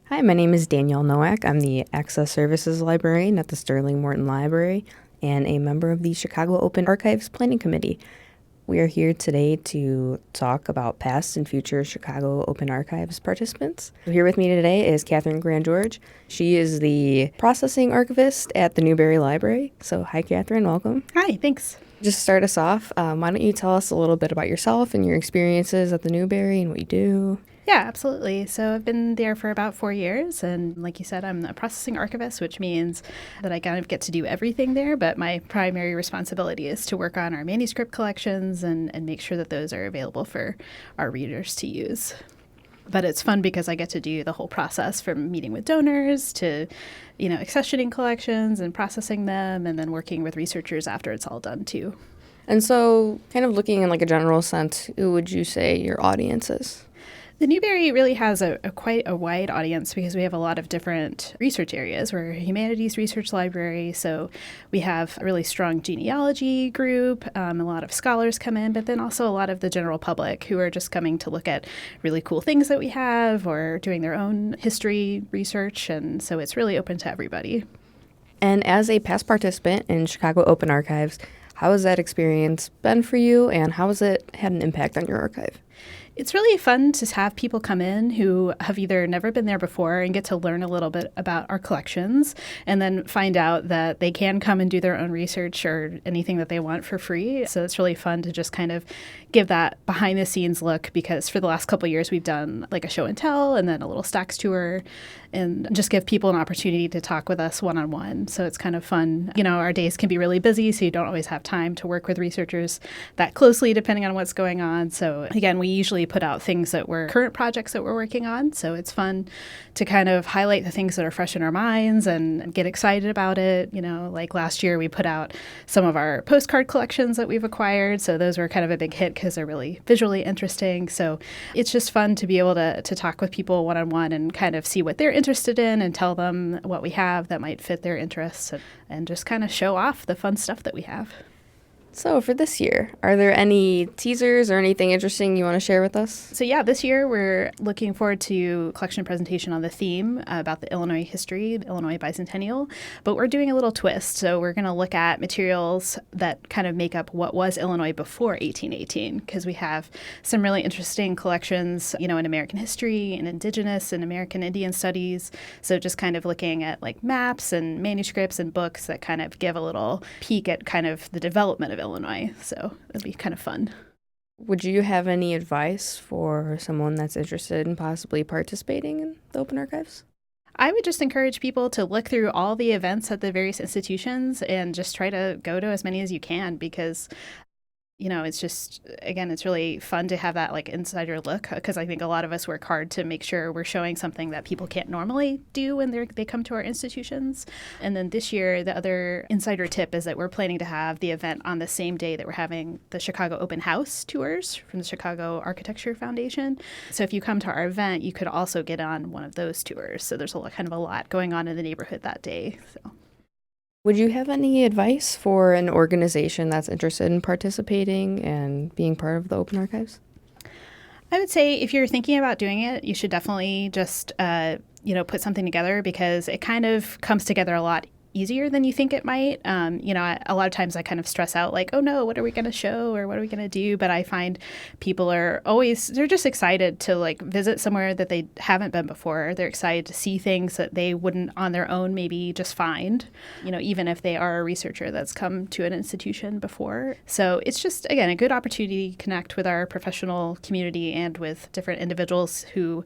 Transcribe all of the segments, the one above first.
Hi, my name is Danielle Nowak. I'm the Access Services Librarian at the Sterling Morton Library and a member of the Chicago Open Archives Planning Committee. We are here today to talk about past and future Chicago Open Archives participants. Here with me today is Catherine Grandgeorge. She is the processing archivist at the Newberry Library. So hi, Catherine. Welcome. Hi, thanks. Just to start us off, why don't you tell us a little bit about yourself and your experiences at the Newberry and what you do? Yeah, absolutely. So I've been there for about 4 years. And like you said, I'm a processing archivist, which means that I kind of get to do everything there. But my primary responsibility is to work on our manuscript collections and make sure that those are available for our readers to use. But it's fun because I get to do the whole process from meeting with donors to, accessioning collections and processing them and then working with researchers after it's all done too. And so, kind of looking in like a general sense, who would you say your audience is? The Newberry really has quite a wide audience because we have a lot of different research areas. We're a humanities research library, so we have a really strong genealogy group. A lot of scholars come in, but then also a lot of the general public who are just coming to look at really cool things that we have or doing their own history research, and so it's really open to everybody. And as a past participant in Chicago Open Archives, how has that experience been for you, and how has it had an impact on your archive? It's really fun to have people come in who have either never been there before and get to learn a little bit about our collections and then find out that they can come and do their own research or anything that they want for free. So it's really fun to just kind of give that behind the scenes look because for the last couple of years we've done like a show and tell and then a little stacks tour and just give people an opportunity to talk with us one-on-one. So it's kind of fun. Our days can be really busy, so you don't always have time to work with researchers that closely depending on what's going on. So again, we usually put out things that were current projects that we're working on. So it's fun to kind of highlight the things that are fresh in our minds and get excited about it. Like last year we put out some of our postcard collections that we've acquired. So those were kind of a big hit because they're really visually interesting. So it's just fun to be able to talk with people one-on-one and kind of see what they're interested in and tell them what we have that might fit their interests and just kind of show off the fun stuff that we have. So for this year, are there any teasers or anything interesting you want to share with us? So yeah, this year we're looking forward to collection presentation on the theme about the Illinois history, the Illinois bicentennial, but we're doing a little twist. So we're going to look at materials that kind of make up what was Illinois before 1818, because we have some really interesting collections, in American history and Indigenous and American Indian studies. So just kind of looking at like maps and manuscripts and books that kind of give a little peek at kind of the development of Illinois, so it'll be kind of fun. Would you have any advice for someone that's interested in possibly participating in the Open Archives? I would just encourage people to look through all the events at the various institutions and just try to go to as many as you can because it's just, again, it's really fun to have that like insider look because I think a lot of us work hard to make sure we're showing something that people can't normally do when they come to our institutions. And then this year, the other insider tip is that we're planning to have the event on the same day that we're having the Chicago Open House tours from the Chicago Architecture Foundation. So if you come to our event, you could also get on one of those tours. So there's kind of a lot going on in the neighborhood that day. So. Would you have any advice for an organization that's interested in participating and being part of the Open Archives? I would say if you're thinking about doing it, you should definitely just, put something together because it kind of comes together a lot easier than you think it might. A lot of times I kind of stress out like, oh no, what are we going to show or what are we going to do? But I find people they're just excited to like visit somewhere that they haven't been before. They're excited to see things that they wouldn't on their own maybe just find, even if they are a researcher that's come to an institution before. So it's just, again, a good opportunity to connect with our professional community and with different individuals who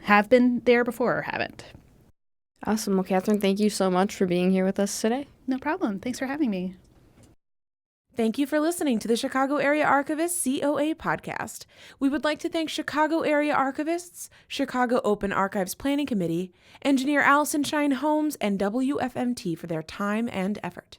have been there before or haven't. Awesome. Well, Catherine, thank you so much for being here with us today. No problem. Thanks for having me. Thank you for listening to the Chicago Area Archivists COA podcast. We would like to thank Chicago Area Archivists, Chicago Open Archives Planning Committee, engineer Allison Shine Holmes, and WFMT for their time and effort.